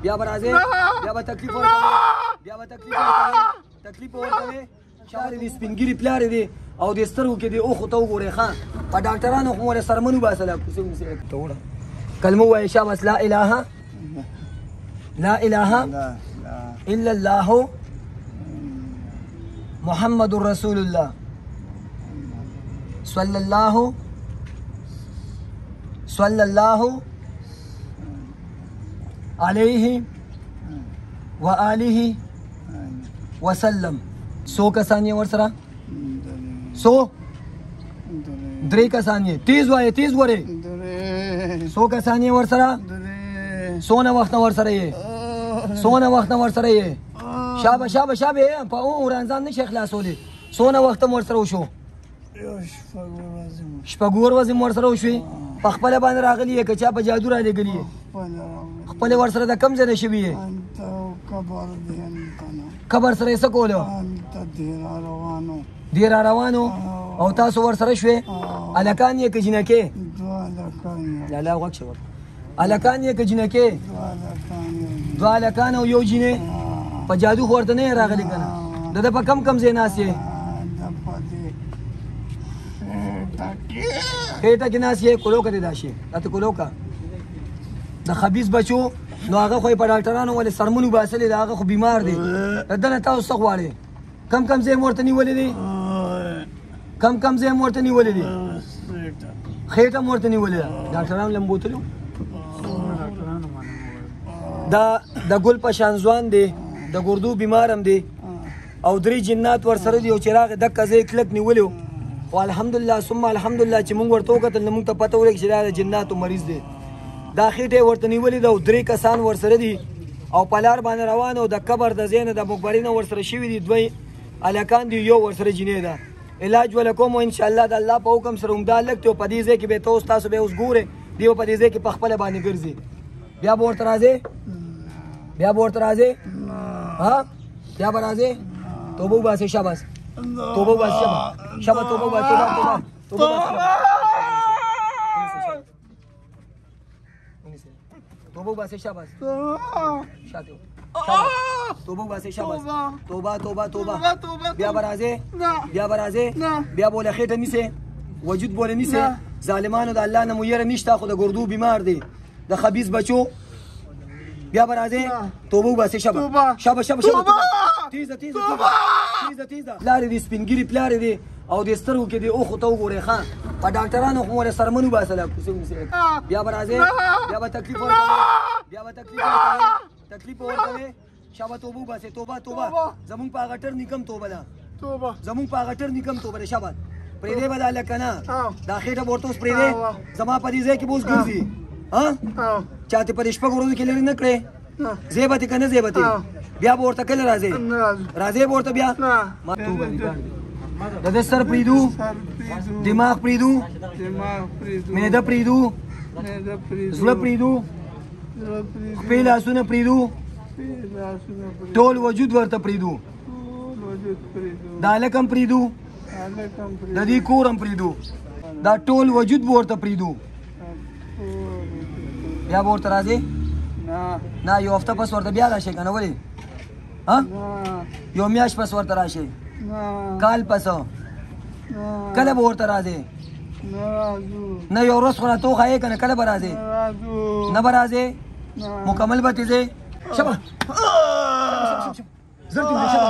بیا به راځې بیا به تکلیف ورکوې بیا به تکلیف ورکوې شاعر دې سپین ګیري پلار دی او دې سترګو کې دې اوښو ته وګورې ښه په ډاکټرانو خو مورې سرمن وباسله ته وړه کلمه ووایه شاباس لا اله الا الله محمد رسول الله صلى الله عليه وآله وسلم سو کسان یې ورسره سو درې کسان یې تیز وایه تیز ورې سو کسان یې ورسره څونه وخت نه ورسره یې څونه وخت نه ورسره یې شابه په وران ځان نشي خلاصولی څونه وخت مو ورسره وشو شپږ ورځې مو ورسره وشوې په خپله باندې راغلي یې که چا په جادو رالېږلي یې خپلې ورسره د کوم ځای نه شوي یې قبر سره یې څه کولو دې را روانو او تاسو ورسره شوې هلکان یې که جینکې لالا غوږ شه هلکان یې که جینکې دوه هلکان او یو جینې په جادو خو ورته نه یې راغلي که نه د ده په کم ځای ناست یې خېټه کې ناست یې کلو که دې دا شي راته کلو که د خبیث بچو نو هغه خو یې په ډاکټرانو ولې سرمن وباسلې د هغه خو بیمار دی د ده نه تاسو څه غواړئ کم ځای مو ورته نیولې دی کم ځای مو ورته نیولې دی خېټه مو ورته نیولې ده ډاکټرانو له بوتلو د ګل په شان ځوان دی د ګردو بیمار هم دی او درې جنات ورسره دي او چې راغې دقه ځای کلک نیولي خو الحمدلله ثم الحمدلله چې موږ ورته وکتل نو موږ ته پته ولګي چې دا د جناتو مریض دی دا خېټه یې ورته نیولې ده او درې کسان ورسره دي او په لار باندې روان او د قبر د ځای نه د مقبرې نه ورسره شوي دي دوی هلکان دي یو ورسره جینۍ ده علاج وله کوم انشاءالله د الله په حکم سره همدا لږ دی او په دې ځای کې به تاسو به اوس ګورئ دی به په دې ځای کې په خپله باندې ګرځي بیا به ورته راځې بیا به راځې توبه وباسئ شاباس توبه وباسئ شاباس توبه وباسئ توبه وباسئ شاباس شاته توبه وباسئ شاباس توبه بیا به راځې بیا به له خېټه نیسئ وجود بوله نیسئ ظالمانو د الله نه مو یره نشته خو د ګردو بیمار دی د خبیث بچو بیا به راځې توبه وباسئ شاباس تیزه پلار دې سپین ګیري پلار دې او دې سترګو کې دې اوښو ته وګورئ ښه په ډاکټرانو خو مورې سرمن وباسله بیا به راځې بیا به تکلیف ورکوې شابه توبه وباسئ توبه زمونږ په هغه ټر نیکم توبه ده شابه پرېږدی به دا لکه نه دا خېټه به ورته اوس پرېږدی زما په دې ځای کې به اوس ګرځي چا ته په دې شپږو ورځو کې لرې نه کړې ځای به تې که نه ځای به تې بیا به ورته کله راځې به ورته بیا د ده سر پرېږدو دماغ پرېږدو معده پرېږدو زړه پرېږدو خپې لاسونه پرېږدو ټول وجود ورته پرېږدو دا هلک هم پرېږدو د دې کور هم پرېږدو دا ټول وجود به ورته پرېږدو بیا به ورته راځې نه یو هفته پس ورته بیا راشئ که نه ولې یو میاشت پس ورته راشئ کال پس کله به ورته راځې نه یو ورځ خو راته وښایې که نه کله به راځې نه به راځې مکمل به تې ځې شبه زر دې وړې شبه